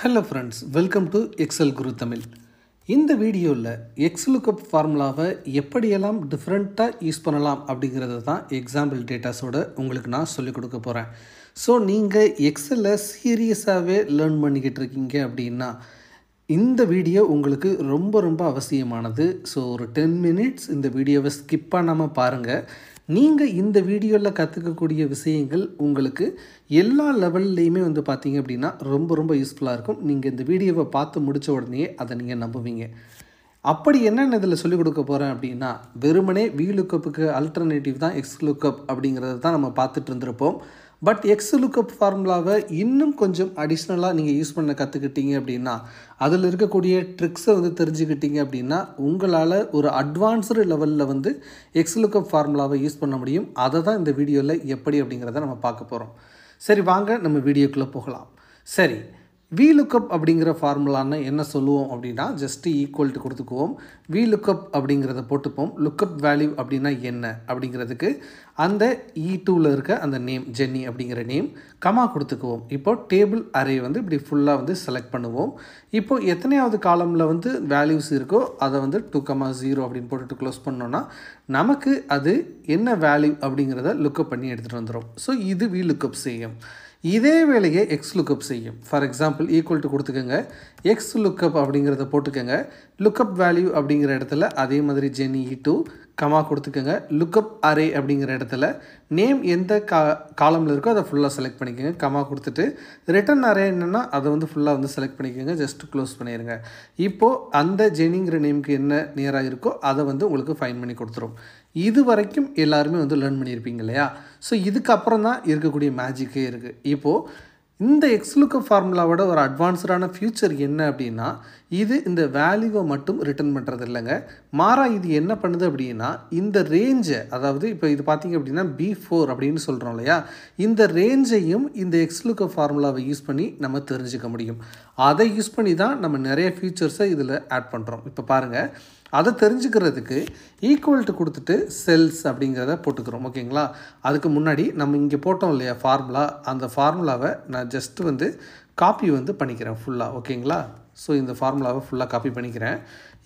Hello friends, welcome to Excel Guru Tamil. இந்த வீடியோவில் XLOOKUP ஃபார்முலாவை எப்படியெல்லாம் டிஃப்ரெண்ட்டாக யூஸ் பண்ணலாம் அப்படிங்கிறது தான் எக்ஸாம்பிள் டேட்டாஸோடு உங்களுக்கு நான் சொல்லிக் கொடுக்க போகிறேன். ஸோ நீங்கள் எக்ஸலில் சீரியஸாகவே லேர்ன் பண்ணிக்கிட்டு இருக்கீங்க அப்படின்னா இந்த வீடியோ உங்களுக்கு ரொம்ப அவசியமானது. ஸோ ஒரு 10 மினிட்ஸ் இந்த வீடியோவை ஸ்கிப் பண்ணாமல் பாருங்கள். நீங்கள் இந்த வீடியோவில் கற்றுக்கக்கூடிய விஷயங்கள் உங்களுக்கு எல்லா லெவல்லையுமே பார்த்தீங்க அப்படின்னா ரொம்ப யூஸ்ஃபுல்லாக இருக்கும். நீங்கள் இந்த வீடியோவை பார்த்து முடித்த உடனே அதை நீங்கள் நம்புவீங்க. அப்படி என்னென்ன இதில் சொல்லிக் கொடுக்க போகிறேன் அப்படின்னா, வெறுமனே VLOOKUPக்கு அல்டர்னேட்டிவ் தான் XLOOKUP அப்படிங்கிறத தான் நம்ம பார்த்துட்டு இருந்திருப்போம். பட் XLOOKUP ஃபார்முலாவை இன்னும் கொஞ்சம் அடிஷ்னலாக நீங்கள் யூஸ் பண்ண கற்றுக்கிட்டீங்க அப்படின்னா, அதில் இருக்கக்கூடிய ட்ரிக்ஸை தெரிஞ்சுக்கிட்டீங்க அப்படின்னா உங்களால் ஒரு அட்வான்ஸ்டு லெவலில் XLOOKUP ஃபார்முலாவை யூஸ் பண்ண முடியும். அதை தான் இந்த வீடியோவில் எப்படி அப்படிங்கிறத நம்ம பார்க்க போகிறோம். சரி, வாங்க நம்ம வீடியோக்குள்ளே போகலாம். சரி, VLOOKUP அப்படிங்கிற ஃபார்முலான்னு என்ன சொல்லுவோம் அப்படின்னா, ஜஸ்ட்டு ஈக்குவல்ட்டு கொடுத்துக்குவோம். VLOOKUP அப்படிங்கிறத போட்டுப்போம். லுக்கப் வேல்யூ அப்படின்னா என்ன அப்படிங்கிறதுக்கு அந்த E2வில் இருக்க அந்த நேம் ஜென்னி அப்படிங்கிற நேம் கமா கொடுத்துக்குவோம். இப்போது டேபிள் அரே இப்படி ஃபுல்லாக செலக்ட் பண்ணுவோம். இப்போது எத்தனையாவது காலமில் வேல்யூஸ் இருக்கோ அதை 2,0 அப்படின்னு போட்டுட்டு க்ளோஸ் பண்ணோன்னா நமக்கு அது என்ன வேல்யூ அப்படிங்கிறத லுக்கப் பண்ணி எடுத்துகிட்டு வந்துடும். ஸோ இது VLOOKUP செய்யும். இதே வேலையை XLOOKUP செய்யும். ஃபார் எக்ஸாம்பிள் ஈக்குவல் டு கொடுத்துக்கோங்க, XLOOKUP அப்படிங்கிறத போட்டுக்கோங்க. லுக்கப் வேல்யூ அப்படிங்கிற இடத்துல அதே மாதிரி ஜென்னி E2 கமா கொடுத்துக்கோங்க. லுக்கப் அரே அப்படிங்கிற இடத்துல நேம் எந்த காலமில் இருக்கோ அதை ஃபுல்லாக செலக்ட் பண்ணிக்கோங்க. கமா கொடுத்துட்டு ரிட்டன் அரே என்னென்னா அதை ஃபுல்லாக செலக்ட் பண்ணிக்கோங்க. ஜஸ்ட்டு க்ளோஸ் பண்ணிடுங்க. இப்போது அந்த ஜெனிங்கிற நேமுக்கு என்ன நியராக இருக்கோ அதை உங்களுக்கு ஃபைன் பண்ணி கொடுத்துரும். இது வரைக்கும் எல்லாருமே லேர்ன் பண்ணியிருப்பீங்க இல்லையா? ஸோ இதுக்கப்புறம் தான் இருக்கக்கூடிய மேஜிக்கே இருக்குது. இப்போது இந்த XLOOKUP ஃபார்முலாவோட ஒரு அட்வான்ஸ்டான ஃபியூச்சர் என்ன அப்படின்னா, இது இந்த வேல்யூவை மட்டும் ரிட்டர்ன் பண்ணுறது இல்லைங்க. மாறா இது என்ன பண்ணுது அப்படின்னா, இந்த ரேஞ்சை, அதாவது இப்போ இது பார்த்திங்க அப்படின்னா B4 அப்படின்னு சொல்கிறோம் இல்லையா, இந்த ரேஞ்சையும் இந்த XLOOKUP ஃபார்முலாவை யூஸ் பண்ணி நம்ம தெரிஞ்சுக்க முடியும். அதை யூஸ் பண்ணி தான் நம்ம நிறைய ஃபியூச்சர்ஸை இதில் ஆட் பண்ணுறோம். இப்போ பாருங்கள், அதை தெரிஞ்சுக்கிறதுக்கு ஈக்குவல் டு கொடுத்துட்டு செல்ஸ் அப்படிங்கிறத போட்டுக்கிறோம். ஓகேங்களா? அதுக்கு முன்னாடி நம்ம இங்கே போட்டோம் இல்லையா ஃபார்முலா, அந்த ஃபார்முலாவை நான் ஜஸ்ட்டு காப்பி பண்ணிக்கிறேன் ஃபுல்லாக. ஓகேங்களா? ஸோ இந்த ஃபார்முலாவை ஃபுல்லாக காப்பி பண்ணிக்கிறேன்.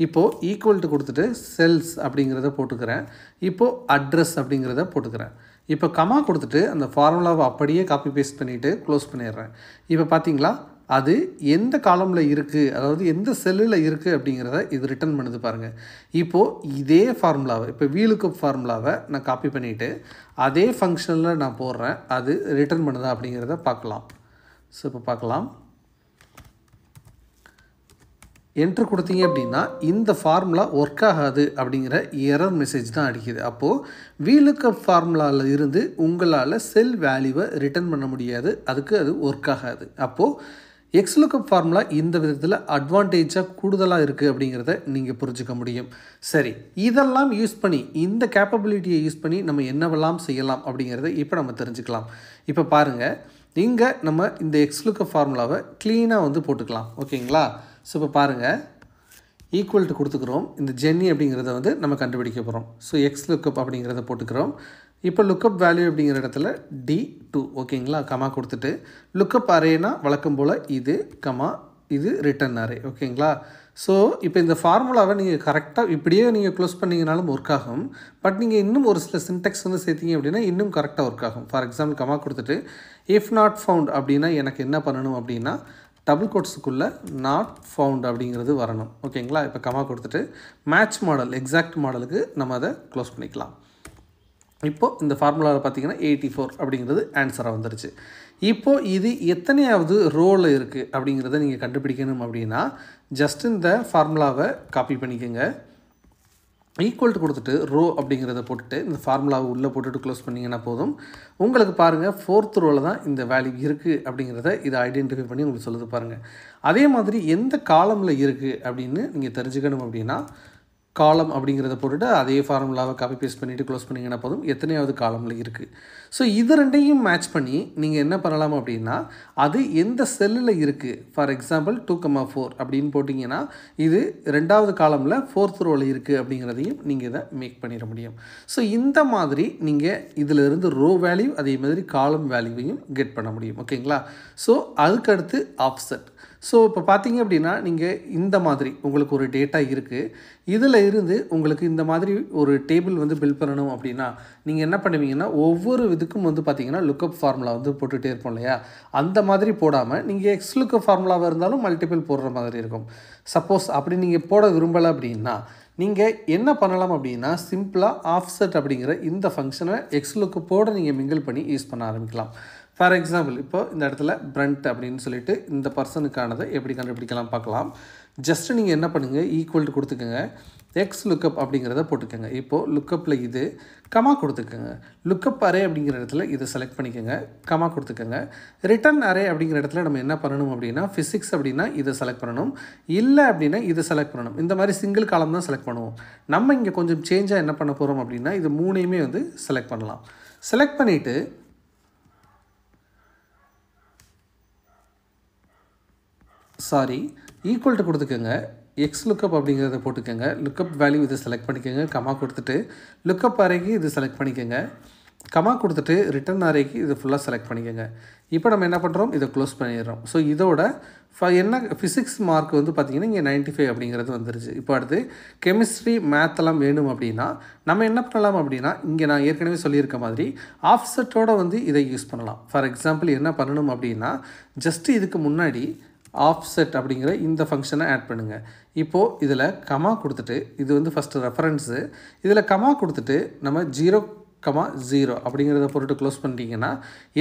இப்போது ஈக்குவல் டு கொடுத்துட்டு செல்ஸ் அப்படிங்கிறத போட்டுக்கிறேன். இப்போது அட்ரஸ் அப்படிங்கிறத போட்டுக்கிறேன். இப்போ கமா கொடுத்துட்டு அந்த ஃபார்முலாவை அப்படியே காப்பி பேஸ்ட் பண்ணிவிட்டு க்ளோஸ் பண்ணிடுறேன். இப்போ பார்த்தீங்களா, அது எந்த காலமில் இருக்குது, அதாவது எந்த செல்லில் இருக்குது அப்படிங்கிறத இது ரிட்டன் பண்ணுது பாருங்கள். இப்போது இதே ஃபார்முலாவை, இப்போ VLOOKUP ஃபார்முலாவை நான் காப்பி பண்ணிவிட்டு அதே ஃபங்க்ஷனில் நான் போடுறேன். அது ரிட்டன் பண்ணுதா அப்படிங்கிறத பார்க்கலாம். ஸோ இப்போ பார்க்கலாம். என்ட்ரு கொடுத்தீங்க அப்படின்னா இந்த ஃபார்முலா ஒர்க் ஆகாது அப்படிங்கிற எரர் மெசேஜ் தான் அடிக்குது. அப்போது VLOOKUP ஃபார்முலாவில் இருந்து உங்களால் செல் வேல்யூவை ரிட்டன் பண்ண முடியாது, அதுக்கு அது ஒர்க் ஆகாது. அப்போது XLOOKUP ஃபார்முலா இந்த விதத்தில் அட்வான்டேஜாக கூடுதலாக இருக்குது அப்படிங்கிறத நீங்கள் புரிஞ்சுக்க முடியும். சரி, இதெல்லாம் யூஸ் பண்ணி, இந்த கேப்பபிலிட்டியை யூஸ் பண்ணி நம்ம என்னவெல்லாம் செய்யலாம் அப்படிங்கிறத இப்போ நம்ம தெரிஞ்சுக்கலாம். இப்போ பாருங்கள், இங்கே நம்ம இந்த XLOOKUP ஃபார்முலாவை க்ளீனாக போட்டுக்கலாம். ஓகேங்களா? ஸோ இப்போ பாருங்கள், ஈக்குவல் டு கொடுத்துக்கிறோம். இந்த ஜென்னி அப்படிங்கிறத நம்ம கண்டுபிடிக்க போகிறோம். ஸோ XLOOKUP அப்படிங்கிறத போட்டுக்கிறோம். இப்போ லுக்கப் வேல்யூ அப்படிங்கிற இடத்துல D2. ஓகேங்களா? கமா கொடுத்துட்டு லுக்கப் அரேனா வழக்கம் போல் இது கமா இது ரிட்டன் அரே. ஓகேங்களா? ஸோ இப்போ இந்த ஃபார்முலாவை நீங்கள் கரெக்டாக இப்படியே நீங்கள் க்ளோஸ் பண்ணிங்கனாலும் ஒர்க் ஆகும். பட் நீங்கள் இன்னும் ஒரு சில சின்டெக்ஸ் சேர்த்திங்க அப்படின்னா இன்னும் கரெக்டாக ஒர்க் ஆகும். ஃபார் எக்ஸாம்பிள் கமா கொடுத்துட்டு இஃப் நாட் ஃபவுண்ட் அப்படின்னா எனக்கு என்ன பண்ணணும் அப்படின்னா டபுள் கோட்ஸுக்குள்ளே நாட் ஃபவுண்ட் அப்படிங்கிறது வரணும். ஓகேங்களா? இப்போ கமா கொடுத்துட்டு மேட்ச் மாடல், எக்ஸாக்ட் மாடலுக்கு நம்ம அதை க்ளோஸ் பண்ணிக்கலாம். இப்போது இந்த ஃபார்முலாவில் பார்த்திங்கன்னா 84 அப்படிங்கிறது ஆன்சராக வந்துருச்சு. இப்போது இது எத்தனையாவது ரோவில் இருக்குது அப்படிங்கிறத நீங்கள் கண்டுபிடிக்கணும் அப்படின்னா ஜஸ்ட் இந்த ஃபார்முலாவை காப்பி பண்ணிக்கோங்க. ஈக்குவல் டு கொடுத்துட்டு ரோ அப்படிங்கிறத போட்டுட்டு இந்த ஃபார்முலாவை உள்ளே போட்டுட்டு க்ளோஸ் பண்ணிங்கன்னா போதும். உங்களுக்கு பாருங்கள் 4th ரோவில் தான் இந்த வேல்யூ இருக்குது அப்படிங்கிறத இதை ஐடென்டிஃபை பண்ணி உங்களுக்கு சொல்லுது பாருங்கள். அதே மாதிரி எந்த காலமில் இருக்குது அப்படின்னு நீங்கள் தெரிஞ்சுக்கணும் அப்படின்னா காலம் அப்படிங்கிறத போட்டுட்டு அதே ஃபார்முலாவை காப்பி பேஸ்ட் பண்ணிவிட்டு க்ளோஸ் பண்ணிங்கன்னா போதும் எத்தனையாவது காலமில் இருக்குது. ஸோ இது ரெண்டையும் மேட்ச் பண்ணி நீங்கள் என்ன பண்ணலாம் அப்படின்னா அது எந்த செல்லில் இருக்குது. ஃபார் எக்ஸாம்பிள் 2,4 அப்படின்னு போட்டிங்கன்னா இது 2வது காலமில் 4th ரோவில் இருக்குது அப்படிங்கிறதையும் நீங்கள் இதை மேக் பண்ணிட முடியும். ஸோ இந்த மாதிரி நீங்கள் இதிலிருந்து ரோ வேல்யூ அதே மாதிரி காலம் வேல்யூவையும் கெட் பண்ண முடியும். ஓகேங்களா? ஸோ அதுக்கடுத்து ஆஃப்செட். ஸோ இப்போ பார்த்தீங்க அப்படின்னா நீங்கள் இந்த மாதிரி உங்களுக்கு ஒரு டேட்டா இருக்குது, இதில் இருந்து உங்களுக்கு இந்த மாதிரி ஒரு டேபிள் வந்து பில்ட் பண்ணணும் அப்படின்னா நீங்கள் என்ன பண்ணுவீங்கன்னா ஒவ்வொரு இதுக்கும் வந்து பார்த்தீங்கன்னா லுக்கப் ஃபார்முலா வந்து போட்டுகிட்டே இருப்போம் இல்லையா, அந்த மாதிரி போடாமல் நீங்கள் எக்ஸ் லுக்கப் ஃபார்முலாவாக இருந்தாலும் மல்டிபிள் போடுற மாதிரி இருக்கும். சப்போஸ் அப்படி நீங்கள் போட விரும்பலை அப்படின்னா நீங்கள் என்ன பண்ணலாம் அப்படின்னா சிம்பிளாக ஆஃப்செட் அப்படிங்கிற இந்த ஃபங்க்ஷனை எக்ஸ் லுக்கப்போடு நீங்கள் மிங்கிள் பண்ணி யூஸ் பண்ண ஆரம்பிக்கலாம். ஃபார் எக்ஸாம்பிள் இப்போ இந்த இடத்துல பிரண்ட் அப்படின்னு சொல்லிட்டு இந்த பர்சனுக்கானதை எப்படி கண்டுபிடிக்கலாம் பார்க்கலாம். ஜஸ்ட்டு நீங்கள் என்ன பண்ணுங்கள், ஈக்குவல் டு கொடுத்துக்கோங்க, எக்ஸ் லுக்கப் அப்படிங்கிறத போட்டுக்கோங்க. இப்போது லுக்கப்பில் இது கமா கொடுத்துக்கோங்க. லுக்கப் அரே அப்படிங்கிற இடத்துல இதை செலக்ட் பண்ணிக்கோங்க, கமா கொடுத்துக்கோங்க. ரிட்டர்ன் அரே அப்படிங்கிற இடத்துல நம்ம என்ன பண்ணணும் அப்படின்னா ஃபிசிக்ஸ் அப்படின்னா இதை செலக்ட் பண்ணணும், இல்லை அப்படின்னா இதை செலக்ட் பண்ணணும். இந்த மாதிரி சிங்கிள் காலம் தான் செலக்ட் பண்ணுவோம். நம்ம இங்கே கொஞ்சம் சேஞ்சாக என்ன பண்ண போகிறோம் அப்படின்னா இது மூணையுமே வந்து செலக்ட் பண்ணலாம். செலக்ட் பண்ணிவிட்டு ஈக்குவல் டு கொடுத்துக்கோங்க, எக்ஸ் லுக்கப் அப்படிங்கிறத போட்டுக்கோங்க. லுக்கப் வேல்யூ இதை செலக்ட் பண்ணிக்கோங்க, கமா கொடுத்துட்டு லுக்கப் அரேக்கு இது செலக்ட் பண்ணிக்கோங்க, கமா கொடுத்துட்டு ரிட்டர்ன் அரேக்கு இது ஃபுல்லாக செலக்ட் பண்ணிக்கோங்க. இப்போ நம்ம என்ன பண்ணுறோம், இதை க்ளோஸ் பண்ணிடுறோம். ஸோ இதோட என்ன ஃபிசிக்ஸ் மார்க் வந்து பார்த்திங்கன்னா இங்கே 95 அப்படிங்கிறது வந்துருச்சு. இப்போ அடுத்து கெமிஸ்ட்ரி மேத்தெல்லாம் வேணும் அப்படின்னா நம்ம என்ன பண்ணலாம் அப்படின்னா இங்கே நான் ஏற்கனவே சொல்லியிருக்க மாதிரி ஆஃப்செட்டோடு வந்து இதை யூஸ் பண்ணலாம். ஃபார் எக்ஸாம்பிள் என்ன பண்ணணும் அப்படின்னா ஜஸ்ட்டு இதுக்கு முன்னாடி ஆஃப்செட் அப்படிங்கிற இந்த ஃபங்க்ஷனை ஆட் பண்ணுங்கள். இப்போது இதில் கமா கொடுத்துட்டு இது வந்து ஃபஸ்ட்டு ரெஃபரன்ஸு, இதில் கமா கொடுத்துட்டு நம்ம 0,0 அப்படிங்கிறத பொருட்டு க்ளோஸ் பண்ணிட்டீங்கன்னா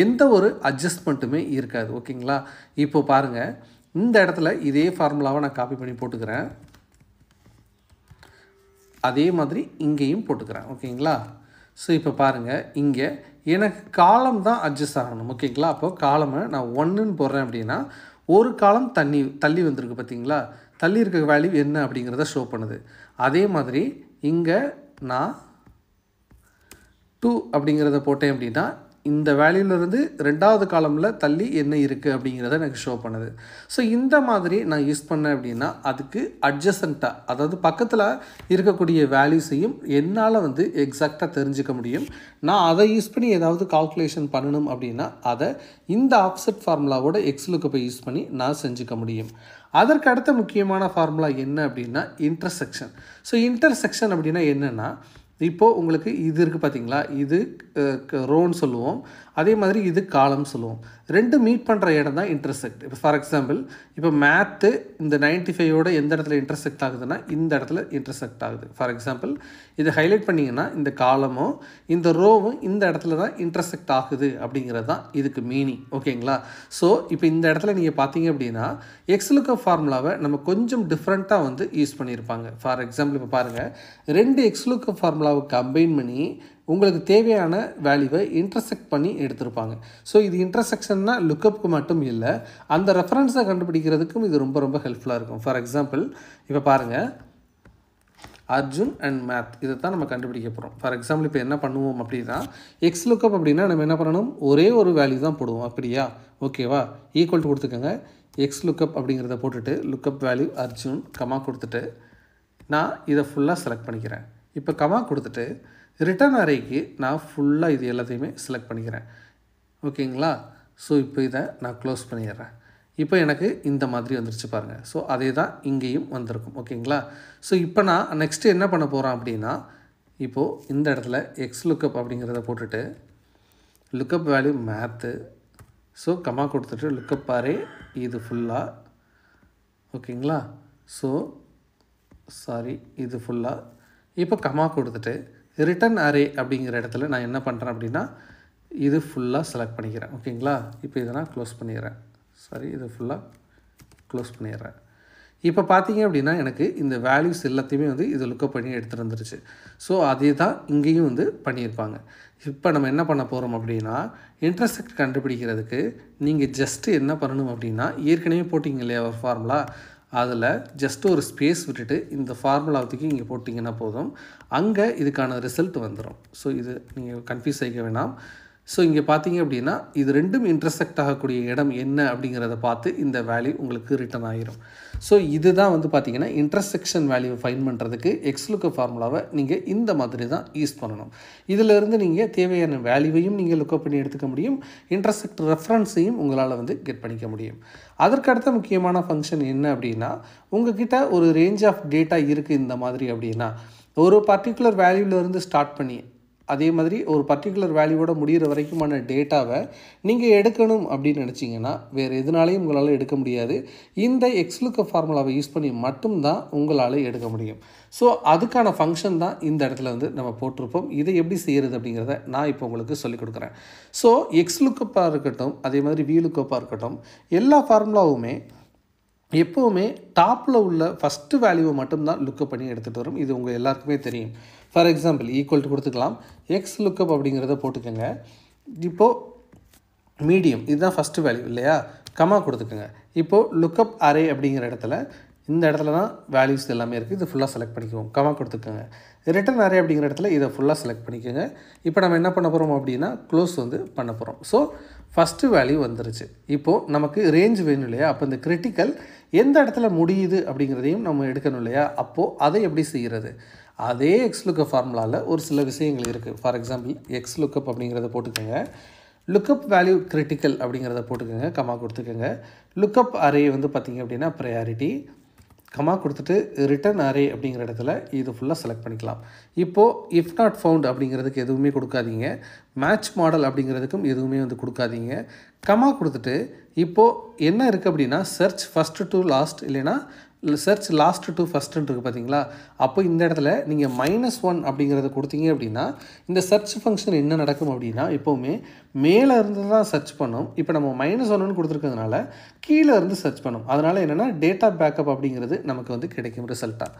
எந்த ஒரு அட்ஜஸ்ட்மெண்ட்டுமே இருக்காது. ஓகேங்களா? இப்போது பாருங்கள், இந்த இடத்துல இதே ஃபார்முலாவை நான் காப்பி பண்ணி போட்டுக்கிறேன், அதே மாதிரி இங்கேயும் போட்டுக்கிறேன். ஓகேங்களா? ஸோ இப்போ பாருங்கள், இங்கே எனக்கு காலம் தான் அட்ஜஸ்ட் ஆகணும். ஓகேங்களா? அப்போது காலமை நான் 1ன்னு போடுறேன் அப்படின்னா ஒரு காலம் தள்ளி வந்திருக்கு பார்த்தீங்களா, தள்ளி இருக்க வேல்யூ என்ன அப்படிங்கிறத ஷோ பண்ணுது. அதே மாதிரி இங்கே நான் 2 அப்படிங்கிறத போட்டேன் அப்படின்னா இந்த வேல்யூலேருந்து 2வது காலமில் தள்ளி என்ன இருக்குது அப்படிங்கிறத எனக்கு ஷோ பண்ணுது. ஸோ இந்த மாதிரி நான் யூஸ் பண்ணேன் அப்படின்னா அதுக்கு அட்ஜசண்ட்டாக, அதாவது பக்கத்தில் இருக்கக்கூடிய வேல்யூஸையும் என்னால் வந்து எக்ஸாக்டாக தெரிஞ்சுக்க முடியும். நான் அதை யூஸ் பண்ணி ஏதாவது கால்குலேஷன் பண்ணணும் அப்படின்னா அதை இந்த ஆஃப்செட் ஃபார்முலாவோட எக்ஸ் லுக்கப்பை யூஸ் பண்ணி நான் செஞ்சுக்க முடியும். அதற்கு அடுத்த முக்கியமான ஃபார்முலா என்ன அப்படின்னா இன்டர்செக்ஷன். ஸோ இன்டர்செக்ஷன் அப்படின்னா என்னென்னா இப்போது உங்களுக்கு இது இருக்குது பார்த்தீங்களா, இது ரோன்னு சொல்லுவோம், அதே மாதிரி இது காலம் சொல்லுவோம். ரெண்டு மீட் பண்ணுற இடம் தான் இன்டர்செக்ட். இப்போ ஃபார் எக்ஸாம்பிள் இப்போ மேத்து இந்த 95ஓட எந்த இடத்துல இன்டர்செக்ட் ஆகுதுன்னா இந்த இடத்துல இன்டர்செக்ட் ஆகுது. ஃபார் எக்ஸாம்பிள் இதை ஹைலைட் பண்ணிங்கன்னா இந்த காலமும் இந்த ரோவும் இந்த இடத்துல தான் இன்டர்செக்ட் ஆகுது அப்படிங்கிறது தான் இதுக்கு மீனிங். ஓகேங்களா? ஸோ இப்போ இந்த இடத்துல நீங்கள் பார்த்தீங்க அப்படின்னா எக்ஸ்லுக்கப் ஃபார்முலாவை நம்ம கொஞ்சம் டிஃப்ரெண்ட்டாக வந்து யூஸ் பண்ணியிருப்பாங்க. ஃபார் எக்ஸாம்பிள் இப்போ பாருங்கள், ரெண்டு எக்ஸ்லுக்கப் ஃபார்முலாவை கம்பைன் பண்ணி உங்களுக்கு தேவையான வேல்யூவை இன்டர்செக்ட் பண்ணி எடுத்திருப்பாங்க. ஸோ இது இன்டர்செக்ஷன்னா லுக்கப்புக்கு மட்டும் இல்லை, அந்த ரெஃபரன்ஸை கண்டுபிடிக்கிறதுக்கும் இது ரொம்ப ரொம்ப ஹெல்ப்ஃபுல்லாக இருக்கும். ஃபார் எக்ஸாம்பிள் இப்போ பாருங்கள், அர்ஜுன் அண்ட் மேத் இதை தான் நம்ம கண்டுபிடிக்க போகிறோம். ஃபார் எக்ஸாம்பிள் இப்போ என்ன பண்ணுவோம் அப்படின்னா எக்ஸ் லுக்கப் அப்படின்னா நம்ம என்ன பண்ணணும், ஒரே ஒரு வேல்யூ தான் போடுவோம். அப்படியா? ஓகேவா? ஈக்குவல் டு கொடுத்துக்கோங்க, எக்ஸ் லுக்கப் அப்படிங்கிறத போட்டுட்டு லுக்கப் வேல்யூ அர்ஜுன் கமா கொடுத்துட்டு நான் இதை ஃபுல்லாக செலக்ட் பண்ணிக்கிறேன். இப்போ கமா கொடுத்துட்டு ரிட்டர்ன் அரேக்கு நான் ஃபுல்லாக இது எல்லாத்தையுமே செலக்ட் பண்ணிக்கிறேன். ஓகேங்களா? ஸோ இப்போ இதை நான் க்ளோஸ் பண்ணிடுறேன். இப்போ எனக்கு இந்த மாதிரி வந்துருச்சு பாருங்கள். ஸோ அதே தான் இங்கேயும் வந்திருக்கும். ஓகேங்களா? ஸோ இப்போ நான் நெக்ஸ்ட்டு என்ன பண்ண போகிறேன் அப்படின்னா இப்போது இந்த இடத்துல எக்ஸ் லுக்கப் அப்படிங்கிறத போட்டுட்டு lookup value maths, so comma கொடுத்துட்டு லுக்கப் அரே இது ஃபுல்லாக. ஓகேங்களா? ஸோ இது ஃபுல்லாக. இப்போ கமா கொடுத்துட்டு ரிட்டர்ன் அரே அப்படிங்கிற இடத்துல நான் என்ன பண்ணுறேன் அப்படின்னா இது ஃபுல்லாக செலக்ட் பண்ணிக்கிறேன். ஓகேங்களா? இப்போ இதை நான் க்ளோஸ் பண்ணிடுறேன். இது ஃபுல்லாக க்ளோஸ் பண்ணிடுறேன். இப்போ பார்த்தீங்க அப்படின்னா எனக்கு இந்த வேல்யூஸ் எல்லாத்தையுமே வந்து இது லுக்கப் பண்ணி எடுத்துகிட்டு வந்துருச்சு. ஸோ அதே தான் இங்கேயும் வந்து பண்ணியிருப்பாங்க. இப்போ நம்ம என்ன பண்ண போகிறோம் அப்படின்னா இன்டர்செக்ட் கண்டுபிடிக்கிறதுக்கு நீங்கள் ஜஸ்ட்டு என்ன பண்ணணும் அப்படின்னா ஏற்கனவே போட்டிங்க இல்லையா ஒரு ஃபார்முலா, அதில் ஜஸ்ட்டு ஒரு ஸ்பேஸ் விட்டுட்டு இந்த ஃபார்முலாவுக்கு இங்கே போட்டிங்கன்னா போதும், அங்கே இதுக்கான ரிசல்ட் வந்துடும். ஸோ இது நீங்கள் கன்ஃபியூஸ் ஆகிக்க வேணாம். ஸோ இங்கே பார்த்தீங்க அப்படின்னா இது ரெண்டும் இன்டர்செக்ட் ஆகக்கூடிய இடம் என்ன அப்படிங்கிறத பார்த்து இந்த வேல்யூ உங்களுக்கு ரிட்டர்ன் ஆகிரும். ஸோ இதுதான் வந்து பார்த்திங்கன்னா இன்டர்செக்ஷன் வேல்யூவை ஃபைண்ட் பண்ணுறதுக்கு XLOOKUP ஃபார்முலாவை நீங்கள் இந்த மாதிரி தான் யூஸ் பண்ணணும். இதிலிருந்து நீங்கள் தேவையான வேல்யூவையும் நீங்கள் லுக்கப் பண்ணி எடுத்துக்க முடியும், இன்டர்செக்ட் ரெஃபரன்ஸையும் உங்களால் வந்து கெட் பண்ணிக்க முடியும். அதற்கடுத்த முக்கியமான ஃபங்க்ஷன் என்ன அப்படின்னா, உங்ககிட்ட ஒரு ரேஞ்ச் ஆஃப் டேட்டா இருக்குது இந்த மாதிரி அப்படின்னா, ஒரு பர்டிகுலர் வேல்யூவிலேருந்து ஸ்டார்ட் பண்ணி அதே மாதிரி ஒரு பர்டிகுலர் வேல்யூவோட முடிகிற வரைக்குமான டேட்டாவை நீங்கள் எடுக்கணும் அப்படின்னு நினச்சிங்கன்னா வேறு எதுனாலையும் உங்களால் எடுக்க முடியாது. இந்த XLOOKUP ஃபார்முலாவை யூஸ் பண்ணி மட்டும்தான் உங்களால் எடுக்க முடியும். ஸோ அதுக்கான ஃபங்க்ஷன் தான் இந்த இடத்துல வந்து நம்ம போட்டிருப்போம். இதை எப்படி செய்கிறது அப்படிங்கிறத நான் இப்போ உங்களுக்கு சொல்லிக் கொடுக்குறேன். ஸோ XLOOKUP-ஆக இருக்கட்டும், அதே மாதிரி VLOOKUP-ஆக இருக்கட்டும், எல்லா ஃபார்முலாவுமே எப்போவுமே டாப்பில் உள்ள ஃபஸ்ட்டு வேல்யூவை மட்டும்தான் லுக்கப் பண்ணி எடுத்துகிட்டு வரும். இது உங்கள் எல்லாருக்குமே தெரியும். ஃபார் எக்ஸாம்பிள் ஈக்குவல் டு கொடுத்துக்கலாம், XLOOKUP அப்படிங்கிறத போட்டுக்கோங்க. இப்போது மீடியம் இதுதான் ஃபஸ்ட்டு வேல்யூ இல்லையா, கமா கொடுத்துக்கோங்க. இப்போது லுக்கப் அரே அப்படிங்கிற இடத்துல இந்த இடத்துல தான் வேல்யூஸ் எல்லாமே இருக்குது, இது ஃபுல்லாக செலக்ட் பண்ணிக்குவோம், கமா கொடுத்துக்கோங்க. ரிட்டர்ன் அரே அப்படிங்கிற இடத்துல இதை ஃபுல்லாக செலக்ட் பண்ணிக்கோங்க. இப்போ நம்ம என்ன பண்ண போகிறோம் அப்படின்னா க்ளோஸ் வந்து பண்ண போகிறோம். ஸோ ஃபஸ்ட்டு வேல்யூ வந்துருச்சு. இப்போது நமக்கு ரேஞ்ச் வேணும் இல்லையா, அப்போ இந்த கிரிட்டிக்கல் எந்த இடத்துல முடியுது அப்படிங்கிறதையும் நம்ம எடுக்கணும் இல்லையா, அப்போது அதை எப்படி செய்கிறது, அதே XLOOKUP ஃபார்முலாவில் ஒரு சில விஷயங்கள் இருக்குது. ஃபார் எக்ஸாம்பிள் XLOOKUP அப்படிங்கிறத போட்டுக்கோங்க, லுக்கப் வேல்யூ கிரிட்டிக்கல் அப்படிங்கிறத போட்டுக்கோங்க, கமா கொடுத்துக்கோங்க. லுக்கப் அரே வந்து பார்த்திங்க அப்படின்னா ப்ரையாரிட்டி, கமா கொடுத்துட்டு ரிட்டர்ன் அரே அப்படிங்கிற இடத்துல இது ஃபுல்லாக செலக்ட் பண்ணிக்கலாம். இப்போது இஃப் நாட் ஃபவுண்ட் அப்படிங்கிறதுக்கு எதுவுமே கொடுக்காதீங்க, மேட்ச் மாடல் அப்படிங்கிறதுக்கும் எதுவுமே வந்து கொடுக்காதீங்க. கமா கொடுத்துட்டு இப்போது என்ன இருக்குது அப்படின்னா சர்ச் ஃபஸ்ட்டு டு லாஸ்ட் இல்லைனா சர்ச் லாஸ்ட் டு ஃபஸ்ட்டுன்னு இருக்குது பார்த்தீங்களா. அப்போ இந்த இடத்துல நீங்கள் -1 அப்படிங்கிறத கொடுத்தீங்க அப்படின்னா இந்த சர்ச் ஃபங்க்ஷன் என்ன நடக்கும் அப்படின்னா எப்போவுமே மேலே இருந்து தான் சர்ச் பண்ணும். இப்போ நம்ம -1ன்னு கொடுத்துருக்கிறதுனால கீழே இருந்து சர்ச் பண்ணும். அதனால் என்னென்னா டேட்டா பேக்கப் அப்படிங்கிறது நமக்கு வந்து கிடைக்கும். ரிசல்ட்டாக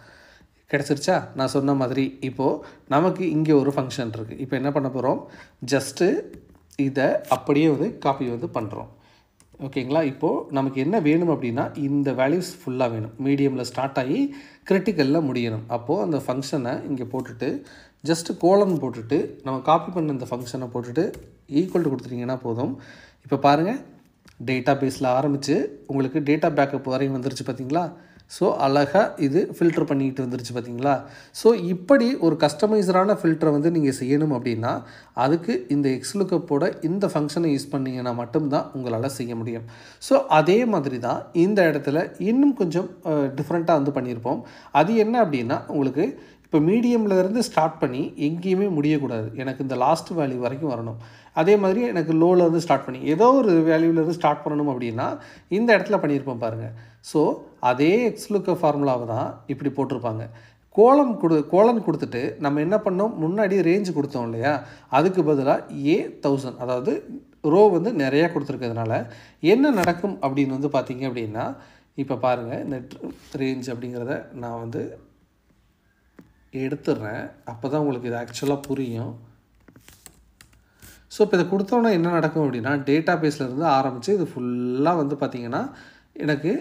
கிடச்சிருச்சா நான் சொன்ன மாதிரி. இப்போது நமக்கு இங்கே ஒரு ஃபங்க்ஷன் இருக்குது. இப்போ என்ன பண்ண போகிறோம், ஜஸ்ட்டு இதை அப்படியே வந்து காப்பி வந்து பண்ணுறோம். ஓகேங்களா. இப்போது நமக்கு என்ன வேணும் அப்படின்னா இந்த வேல்யூஸ் ஃபுல்லாக வேணும், மீடியமில் ஸ்டார்ட் ஆகி கிரிட்டிக்கலில் முடியணும். அப்போது அந்த ஃபங்க்ஷனை இங்கே போட்டுட்டு ஜஸ்ட்டு கோலன் போட்டுட்டு நம்ம காப்பி பண்ண இந்த ஃபங்க்ஷனை போட்டுட்டு ஈக்குவல் டு கொடுத்துட்டிங்கன்னா போதும். இப்போ பாருங்கள், டேட்டா பேஸில் ஆரம்பித்து உங்களுக்கு டேட்டா பேக்கப் வரையும் வந்துருச்சு பார்த்தீங்களா. ஸோ அழகாக இது ஃபில்டர் பண்ணிக்கிட்டு வந்துருச்சு பார்த்தீங்களா. ஸோ இப்படி ஒரு கஸ்டமைஸ்டான ஃபில்டரை வந்து நீங்கள் செய்யணும் அப்படின்னா அதுக்கு இந்த XLOOKUP-ஓட இந்த ஃபங்க்ஷனை யூஸ் பண்ணிங்கன்னா மட்டும்தான் உங்களால் செய்ய முடியும். ஸோ அதே மாதிரி தான் இந்த இடத்துல இன்னும் கொஞ்சம் டிஃப்ரெண்ட்டாக வந்து பண்ணியிருப்போம். அது என்ன அப்படின்னா உங்களுக்கு இப்போ மீடியம்லேருந்து ஸ்டார்ட் பண்ணி எங்கேயுமே முடியக்கூடாது, எனக்கு இந்த லாஸ்ட் வேல்யூ வரைக்கும் வரணும். அதே மாதிரி எனக்கு லோவிலேருந்து ஸ்டார்ட் பண்ணி ஏதோ ஒரு வேல்யூவிலேருந்து ஸ்டார்ட் பண்ணணும் அப்படின்னா இந்த இடத்துல பண்ணியிருப்போம் பாருங்கள். ஸோ அதே XLOOKUP ஃபார்முலாவை தான் இப்படி போட்டிருப்பாங்க. கோலன் கொடுத்துட்டு நம்ம என்ன பண்ணோம், முன்னாடி ரேஞ்சு கொடுத்தோம் இல்லையா, அதுக்கு பதிலாக A1000 அதாவது ரோ வந்து நிறையா கொடுத்துருக்கிறதுனால என்ன நடக்கும் அப்படின்னு வந்து பார்த்திங்க அப்படின்னா இப்போ பாருங்கள், இந்த ரேஞ்ச் அப்படிங்கிறத நான் வந்து எடுத்துடுறேன், அப்போ தான் உங்களுக்கு இது ஆக்சுவலாக புரியும். ஸோ இப்போ இதை கொடுத்தோன்னா என்ன நடக்கும் அப்படின்னா டேட்டா பேஸ்லேருந்து ஆரம்பித்து இது ஃபுல்லாக வந்து பார்த்திங்கன்னா எனக்கு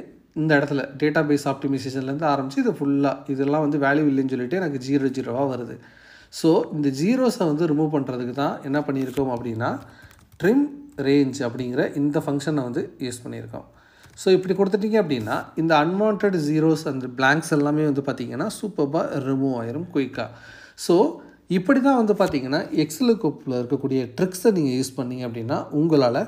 இந்த இடத்துல டேட்டா பேஸ் ஆப்டிமைசேஷன்லேருந்து ஆரம்பித்து இது ஃபுல்லாக இதெல்லாம் வந்து வேல்யூ இல்லைன்னு சொல்லிட்டு எனக்கு 0 வருது. ஸோ இந்த ஜீரோஸை வந்து ரிமூவ் பண்ணுறதுக்கு தான் என்ன பண்ணியிருக்கோம் அப்படின்னா ட்ரிம் ரேஞ்ச் அப்படிங்கிற இந்த ஃபங்க்ஷனை வந்து யூஸ் பண்ணியிருக்கோம். ஸோ இப்படி கொடுத்துட்டிங்க அப்படின்னா இந்த அன்வான்ட் ஜீரோஸ் அந்த பிளாங்க்ஸ் எல்லாமே வந்து பார்த்திங்கன்னா சூப்பராக ரிமூவ் ஆயிரும் குயிக்காக. ஸோ இப்படி தான் வந்து பார்த்திங்கன்னா XLOOKUP-ல் இருக்கக்கூடிய ட்ரிக்ஸை நீங்கள் யூஸ் பண்ணிங்க அப்படின்னா உங்களால்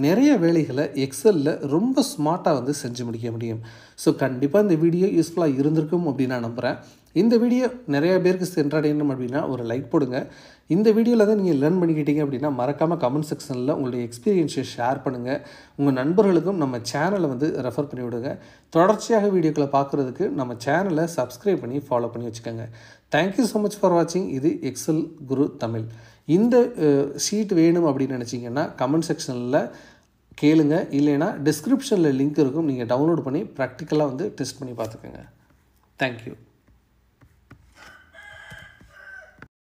நிறைய வேலைகளை எக்ஸலில் ரொம்ப ஸ்மார்ட்டாக வந்து செஞ்சு முடிக்க முடியும். ஸோ கண்டிப்பாக இந்த வீடியோ யூஸ்ஃபுல்லாக இருந்திருக்கும் அப்படின்னு நான் நம்புகிறேன். இந்த வீடியோ நிறைய பேருக்கு சென்றடையணும் அப்படின்னா ஒரு லைக் போடுங்க. இந்த வீடியோவில் தான் நீங்கள் லேர்ன் பண்ணிக்கிட்டீங்க அப்படின்னா மறக்காமல் கமெண்ட் செக்ஷனில் உங்களுடைய எக்ஸ்பீரியன்ஸை ஷேர் பண்ணுங்கள். உங்கள் நண்பர்களுக்கும் நம்ம சேனலை வந்து ரெஃபர் பண்ணி விடுங்க. தொடர்ச்சியாக வீடியோக்களை பார்க்குறதுக்கு நம்ம சேனலை சப்ஸ்கிரைப் பண்ணி ஃபாலோ பண்ணி வச்சுக்கோங்க. தேங்க்யூ ஸோ மச் ஃபார் வாட்சிங். இது எக்ஸல் குரு தமிழ். இந்த ஷீட் வேணும் அப்படின்னு நினச்சிங்கன்னா கமெண்ட் செக்ஷனில் கேளுங்க, இல்லைன்னா டிஸ்கிரிப்ஷனில் லிங்க் இருக்கும், நீங்கள் டவுன்லோட் பண்ணி ப்ராக்டிக்கலாக வந்து டெஸ்ட் பண்ணி பார்த்துக்கோங்க. தேங்க்யூ.